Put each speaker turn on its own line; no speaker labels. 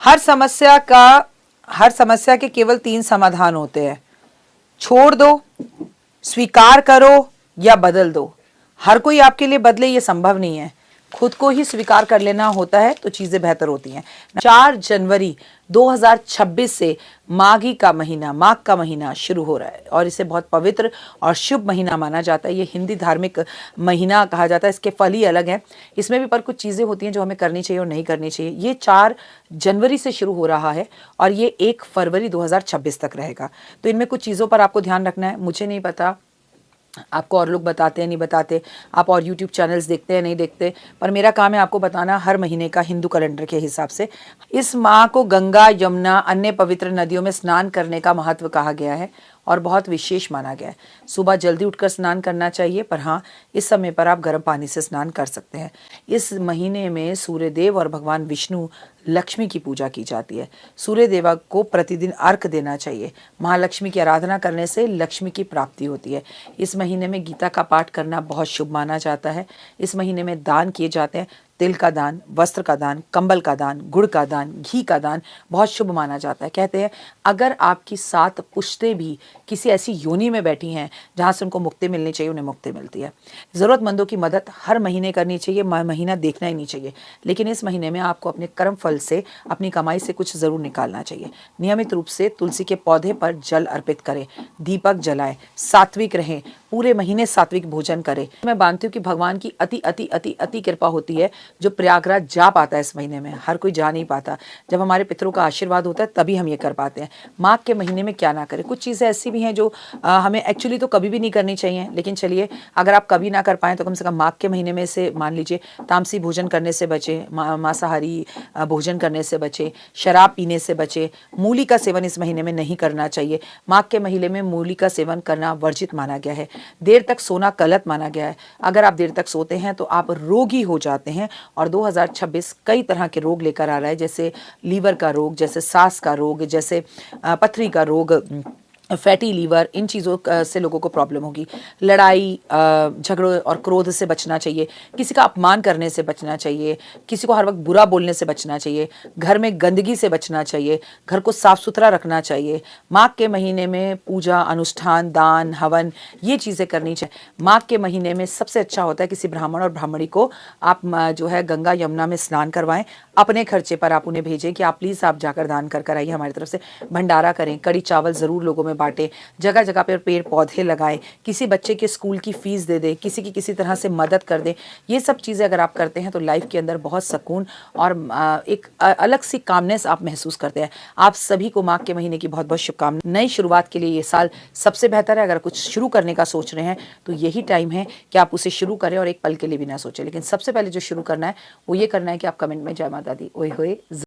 हर समस्या के केवल 3 समाधान होते हैं। छोड़ दो, स्वीकार करो या बदल दो। हर कोई आपके लिए बदले ये संभव नहीं है। खुद को ही स्वीकार कर लेना होता है तो चीजें बेहतर होती हैं। 4 जनवरी 2026 से माघी का महीना शुरू हो रहा है और इसे बहुत पवित्र और शुभ महीना माना जाता है। ये हिंदी धार्मिक महीना कहा जाता है। इसके फल ही अलग हैं। इसमें भी पर कुछ चीज़ें होती हैं जो हमें करनी चाहिए और नहीं करनी चाहिए। ये 4 जनवरी से शुरू हो रहा है और ये 1 फरवरी 2026 तक रहेगा। तो इनमें कुछ चीज़ों पर आपको ध्यान रखना है। मुझे नहीं पता आपको और लोग बताते हैं नहीं बताते, आप और YouTube चैनल्स देखते हैं नहीं देखते, पर मेरा काम है आपको बताना हर महीने का हिंदू कैलेंडर के हिसाब से। इस माह को गंगा, यमुना, अन्य पवित्र नदियों में स्नान करने का महत्व कहा गया है और बहुत विशेष माना गया है। सुबह जल्दी उठकर स्नान करना चाहिए, पर हाँ, इस समय पर आप गर्म पानी से स्नान कर सकते हैं। इस महीने में सूर्यदेव और भगवान विष्णु लक्ष्मी की पूजा की जाती है। सूर्य देवा को प्रतिदिन अर्घ देना चाहिए। महालक्ष्मी की आराधना करने से लक्ष्मी की प्राप्ति होती है। इस महीने में गीता का पाठ करना बहुत शुभ माना जाता है। इस महीने में दान किए जाते हैं। तिल का दान, वस्त्र का दान, कंबल का दान, गुड़ का दान, घी का दान बहुत शुभ माना जाता है। कहते हैं अगर आपकी 7 पुश्तें भी किसी ऐसी योनि में बैठी हैं जहाँ से उनको मुक्ति मिलनी चाहिए, उन्हें मुक्ति मिलती है। ज़रूरतमंदों की मदद हर महीने करनी चाहिए, महीना देखना ही नहीं चाहिए। लेकिन इस महीने में आपको अपने कर्म फल से, अपनी कमाई से कुछ ज़रूर निकालना चाहिए। नियमित रूप से तुलसी के पौधे पर जल अर्पित करें, दीपक जलाएं, सात्विक रहें, पूरे महीने सात्विक भोजन करें। मैं मानती हूँ कि भगवान की अति अति अति अति कृपा होती है। जो प्रयागराज जा पाता है इस महीने में, हर कोई जा नहीं पाता। जब हमारे पितरों का आशीर्वाद होता है तभी हम ये कर पाते हैं। माघ के महीने में क्या ना करें। कुछ चीज़ें ऐसी भी हैं जो हमें एक्चुअली तो कभी भी नहीं करनी चाहिए, लेकिन चलिए अगर आप कभी ना कर पाएँ तो कम से कम माघ के महीने में से मान लीजिए तामसी भोजन करने से बचें, मांसाहारी भोजन करने से बचें, शराब पीने से बचें। मूली का सेवन इस महीने में नहीं करना चाहिए। माघ के महीने में मूली का सेवन करना वर्जित माना गया है। देर तक सोना गलत माना गया है। अगर आप देर तक सोते हैं तो आप रोगी हो जाते हैं और 2026 कई तरह के रोग लेकर आ रहा है, जैसे लीवर का रोग, जैसे सांस का रोग, जैसे पथरी का रोग, फैटी लीवर। इन चीज़ों से लोगों को प्रॉब्लम होगी। लड़ाई झगड़ों और क्रोध से बचना चाहिए। किसी का अपमान करने से बचना चाहिए। किसी को हर वक्त बुरा बोलने से बचना चाहिए। घर में गंदगी से बचना चाहिए। घर को साफ सुथरा रखना चाहिए। माघ के महीने में पूजा, अनुष्ठान, दान, हवन ये चीज़ें करनी चाहिए। माघ के महीने में सबसे अच्छा होता है किसी ब्राह्मण और ब्राह्मणी को आप जो है गंगा यमुना में स्नान करवाएं। अपने खर्चे पर आप उन्हें भेजें कि आप प्लीज़ आप जाकर दान कर आइए, हमारी तरफ से भंडारा करें। कड़ी चावल ज़रूर लोगों में बांटें। जगह जगह पर पेड़ पौधे लगाएं। किसी बच्चे के स्कूल की फ़ीस दे दें। किसी की किसी तरह से मदद कर दें। ये सब चीज़ें अगर आप करते हैं तो लाइफ के अंदर बहुत सुकून और एक अलग सी कामनेस आप महसूस करते हैं। आप सभी को माघ के महीने की बहुत बहुत शुभकामनाएं। नई शुरुआत के लिए ये साल सबसे बेहतर है। अगर कुछ शुरू करने का सोच रहे हैं तो यही टाइम है कि आप उसे शुरू करें और एक पल के लिए भी ना सोचें। लेकिन सबसे पहले जो शुरू करना है वो ये करना है कि आप कमेंट में जय माता दी ओए होए